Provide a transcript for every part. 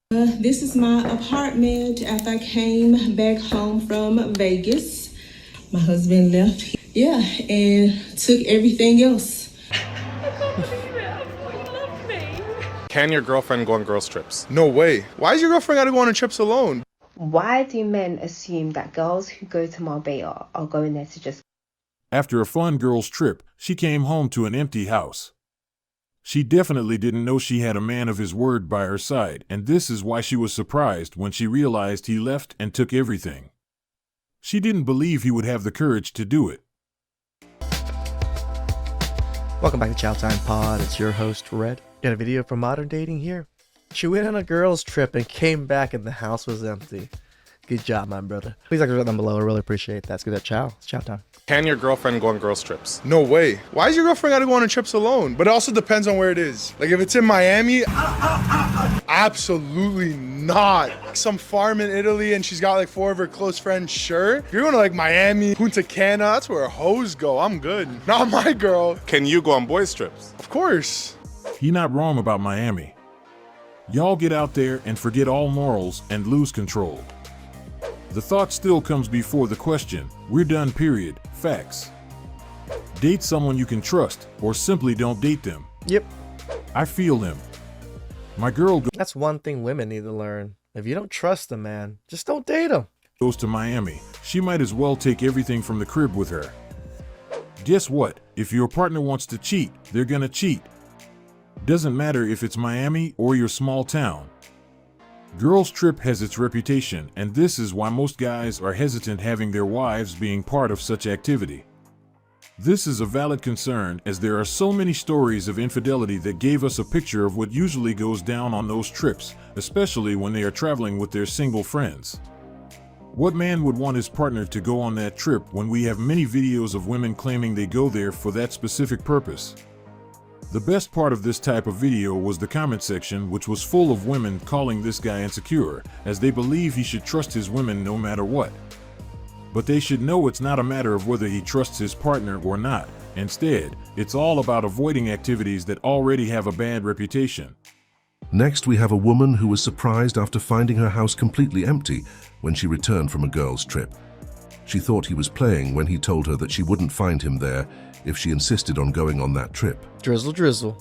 This is my apartment after I came back home from Vegas. My husband left, yeah, and took everything else. Can your girlfriend go on girls' trips? No way. Why is your girlfriend gotta go on trips alone? Why do men assume that girls who go to Marbella are going there to just... After a fun girls' trip, she came home to an empty house. She definitely didn't know she had a man of his word by her side, and this is why she was surprised when she realized he left and took everything. She didn't believe he would have the courage to do it. Welcome back to TheChowTimePod. It's your host, Red. Got a video for modern dating here. She went on a girls' trip and came back and the house was empty. Good job, my brother. Please like the down below. I really appreciate that. It's good at Chow. It's Chow time. Can your girlfriend go on girls' trips? No way. Why is your girlfriend gotta go on trips alone? But it also depends on where it is. Like if it's in Miami, absolutely not. Some farm in Italy and she's got like 4 of her close friends, sure. If you're going to like Miami, Punta Cana, that's where hoes go. I'm good. Not my girl. Can you go on boys' trips? Of course. He not wrong about Miami. Y'all get out there and forget all morals and lose control. The thought still comes before the question. We're done, period. Facts. Date someone you can trust, or simply don't date them. Yep. I feel him. My girl That's one thing women need to learn. If you don't trust a man, just don't date him. goes to Miami. She might as well take everything from the crib with her. Guess what? If your partner wants to cheat, they're gonna cheat. Doesn't matter if it's Miami or your small town. Girls' trip has its reputation, and this is why most guys are hesitant having their wives being part of such activity. This is a valid concern, as there are so many stories of infidelity that gave us a picture of what usually goes down on those trips, especially when they are traveling with their single friends. What man would want his partner to go on that trip when we have many videos of women claiming they go there for that specific purpose? The best part of this type of video was the comment section, which was full of women calling this guy insecure, as they believe he should trust his women no matter what. But they should know it's not a matter of whether he trusts his partner or not. Instead, it's all about avoiding activities that already have a bad reputation. Next, we have a woman who was surprised after finding her house completely empty when she returned from a girls' trip. She thought he was playing when he told her that she wouldn't find him there if she insisted on going on that trip. Drizzle, drizzle.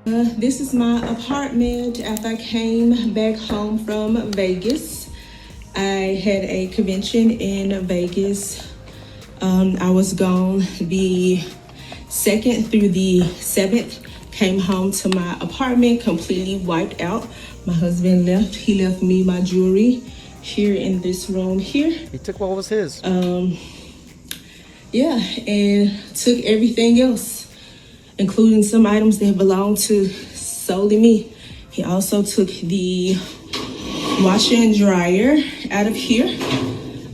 This is my apartment after I came back home from Vegas. I had a convention in Vegas. I was gone the 2nd through the 7th. Came home to my apartment completely wiped out. My husband left. He left me my jewelry here in this room here. He took what was his. Yeah, and took everything else, including some items that belonged to solely me. He also took the washer and dryer out of here.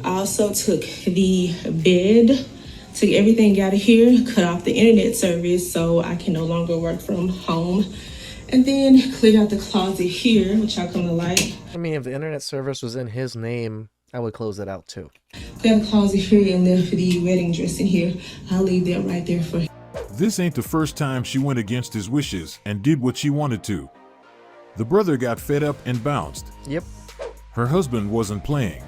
I also took the bed, took everything out of here, cut off the internet service so I can no longer work from home. And then cleared out the closet here, which I'll come to light. I mean, if the internet service was in his name, I would close it out too. Cleared the closet here and left the wedding dress in here. I'll leave that right there for him. This ain't the first time she went against his wishes and did what she wanted to. The brother got fed up and bounced. Yep. Her husband wasn't playing.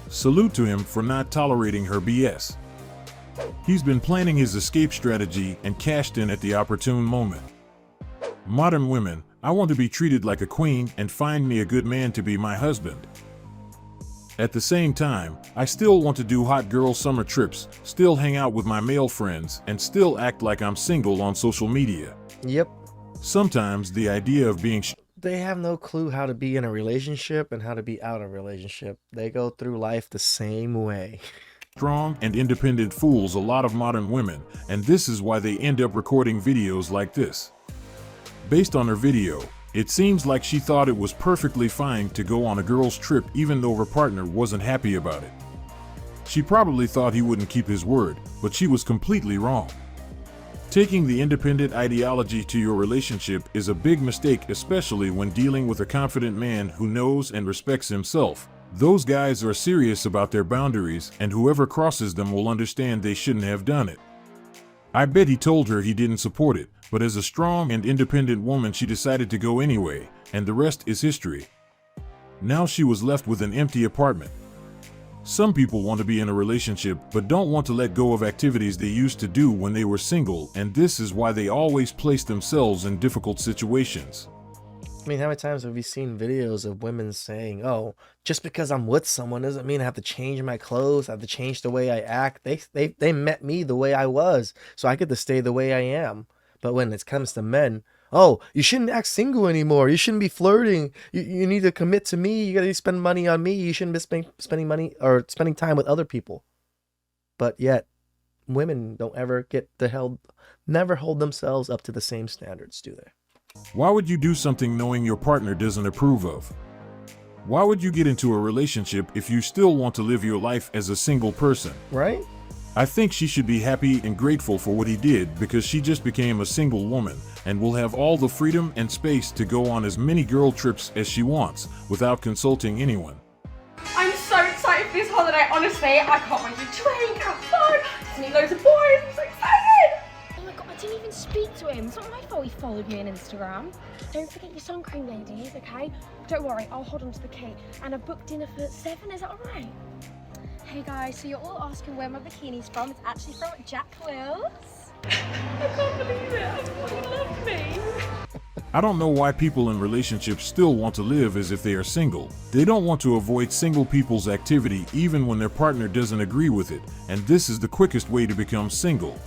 Salute to him for not tolerating her BS. He's been planning his escape strategy and cashed in at the opportune moment. Modern women, I want to be treated like a queen and find me a good man to be my husband. At the same time, I still want to do hot girl summer trips, still hang out with my male friends, and still act like I'm single on social media. Yep. Sometimes the idea of being They have no clue how to be in a relationship and how to be out of a relationship. They go through life the same way. strong and independent fools a lot of modern women, and this is why they end up recording videos like this. Based on her video, it seems like she thought it was perfectly fine to go on a girls' trip even though her partner wasn't happy about it. She probably thought he wouldn't keep his word, but she was completely wrong. Taking the independent ideology to your relationship is a big mistake, especially when dealing with a confident man who knows and respects himself. Those guys are serious about their boundaries, and whoever crosses them will understand they shouldn't have done it. I bet he told her he didn't support it, But as a strong and independent woman, she decided to go anyway, and the rest is history. Now she was left with an empty apartment. Some people want to be in a relationship but don't want to let go of activities they used to do when they were single, and this is why they always place themselves in difficult situations. I mean, how many times have we seen videos of women saying, oh, just because I'm with someone doesn't mean I have to change my clothes, I have to change the way I act. They met me the way I was, so I get to stay the way I am. But when it comes to men, oh, you shouldn't act single anymore. You shouldn't be flirting. You need to commit to me. You got to spend money on me. You shouldn't be spending money or spending time with other people. But yet, women don't ever never hold themselves up to the same standards, do they? Why would you do something knowing your partner doesn't approve of? Why would you get into a relationship if you still want to live your life as a single person? Right? I think she should be happy and grateful for what he did, because she just became a single woman and will have all the freedom and space to go on as many girl trips as she wants without consulting anyone. I'm so excited for this holiday, honestly. I can't wait to drink, have fun, to meet loads of boys. I'm so excited. Oh my god, I didn't even speak to him. It's not my fault he followed me on Instagram. Don't forget your sun cream, ladies, okay? Don't worry, I'll hold on to the key. And I've booked dinner for 7, is that alright? Hey guys, so you're all asking where my bikini's from. It's actually from Jack Will's. I can't believe it. Everybody loved me. I don't know why people in relationships still want to live as if they are single. They don't want to avoid single people's activity even when their partner doesn't agree with it, and this is the quickest way to become single.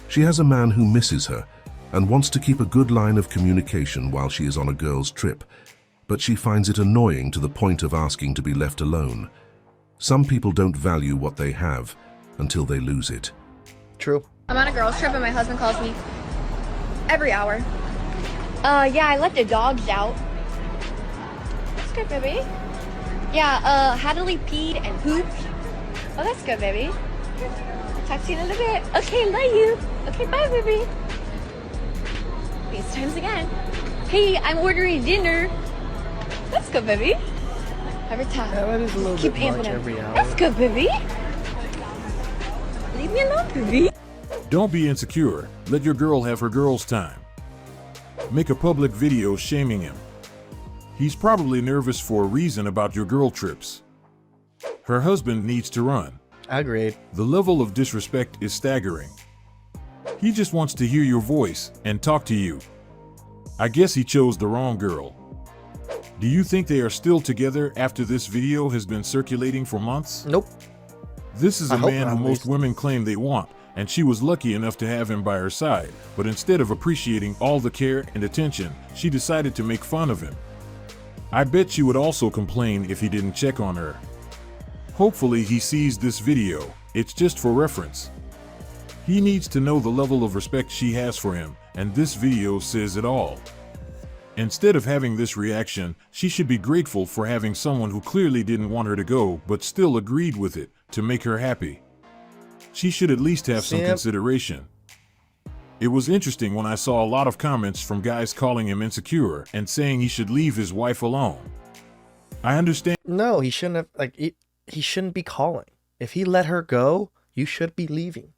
She has a man who misses her and wants to keep a good line of communication while she is on a girl's trip, but she finds it annoying to the point of asking to be left alone. Some people don't value what they have until they lose it. True. I'm on a girls trip and my husband calls me every hour. Yeah, I let the dogs out. That's good, baby. Yeah, Hadley peed and pooped. Oh, that's good, baby. Talk to you in a little bit. Okay, love you. Okay, bye, baby. FaceTimes again. Hey, I'm ordering dinner. That's good, baby. Every time. Yeah, that is a little Keep bit much amping him. every hour. That's good, baby. Leave me alone, baby. Don't be insecure. Let your girl have her girl's time. Make a public video shaming him. He's probably nervous for a reason about your girl trips. Her husband needs to run. Agreed. The level of disrespect is staggering. He just wants to hear your voice and talk to you. I guess he chose the wrong girl. Do you think they are still together after this video has been circulating for months? Nope. This is a I hope man not, who at most least. women claim they want, and she was lucky enough to have him by her side, but instead of appreciating all the care and attention, she decided to make fun of him. I bet she would also complain if he didn't check on her. Hopefully he sees this video. It's just for reference. He needs to know the level of respect she has for him, and this video says it all. Instead of having this reaction, she should be grateful for having someone who clearly didn't want her to go but still agreed with it to make her happy. She should at least have some consideration. It was interesting when I saw a lot of comments from guys calling him insecure and saying he should leave his wife alone. I understand. No, he shouldn't have, he shouldn't be calling. If he let her go, you should be leaving.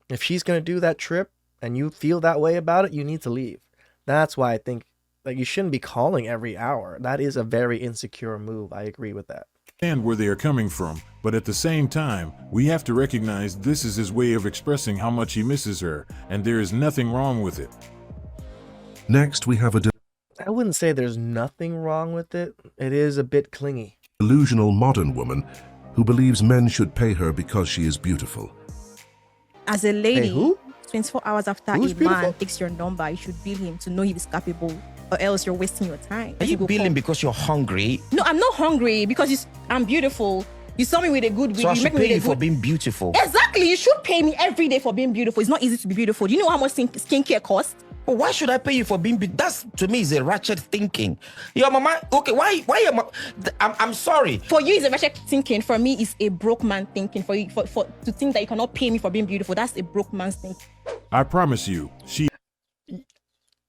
If she's going to do that trip and you feel that way about it, you need to leave. That's why I think you shouldn't be calling every hour. That is a very insecure move. I agree with that. And where they are coming from, but at the same time, we have to recognize this is his way of expressing how much he misses her, and there is nothing wrong with it. Next, we have a I wouldn't say there's nothing wrong with it. It is a bit clingy. delusional modern woman who believes men should pay her because she is beautiful. As a lady, Hey, who? 24 hours after Who's a beautiful? man takes your number, you should bill him to know he is capable, or else you're wasting your time. Are you billing because you're hungry? No, I'm not hungry because I'm beautiful. You saw me with a good wig. So I you should make me pay with a you for good... being beautiful. Exactly. You should pay me every day for being beautiful. It's not easy to be beautiful. Do you know how much skincare costs? But why should I pay you for being beautiful? That's, to me, is a ratchet thinking. Your mama, okay, why your mama? I'm sorry. For you, it's a ratchet thinking. For me, it's a broke man thinking. For you, to think that you cannot pay me for being beautiful, that's a broke man's thinking. I promise you, she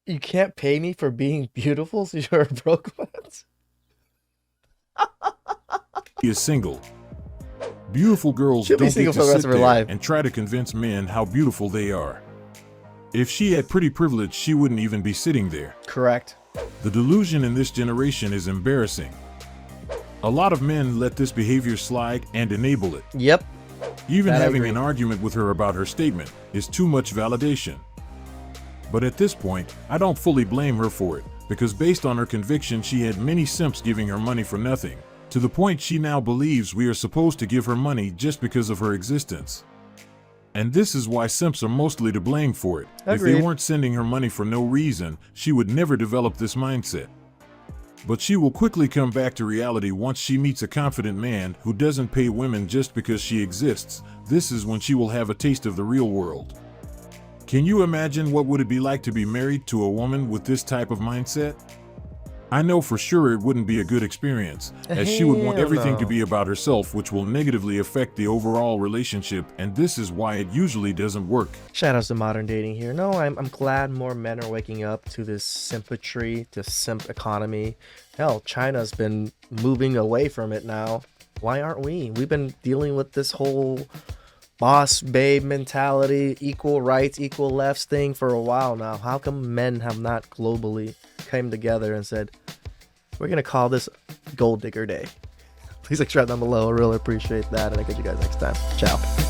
You can't pay me for being beautiful, so you're a broke man? is single. Beautiful girls She'll be don't single get for to the rest sit of her there life. and try to convince men how beautiful they are. If she had pretty privilege, she wouldn't even be sitting there. Correct. The delusion in this generation is embarrassing. A lot of men let this behavior slide and enable it. Yep. Even That I having agree. an argument with her about her statement is too much validation. But at this point, I don't fully blame her for it, because based on her conviction, she had many simps giving her money for nothing, to the point she now believes we are supposed to give her money just because of her existence. And this is why simps are mostly to blame for it. If Agreed. they weren't sending her money for no reason, she would never develop this mindset. But she will quickly come back to reality once she meets a confident man who doesn't pay women just because she exists. This is when she will have a taste of the real world. Can you imagine what would it be like to be married to a woman with this type of mindset? I know for sure it wouldn't be a good experience, as she would want Hell everything to no. be about herself, which will negatively affect the overall relationship, and this is why it usually doesn't work. Shout outs to modern dating here. No, I'm glad more men are waking up to this simpatry, to simp economy. Hell, China's been moving away from it now. Why aren't we? We've been dealing with this whole boss babe mentality, equal rights, equal lefts thing for a while now. How come men have not globally came together and said, we're going to call this Gold Digger Day? Please subscribe down below. I really appreciate that. And I'll catch you guys next time. Ciao.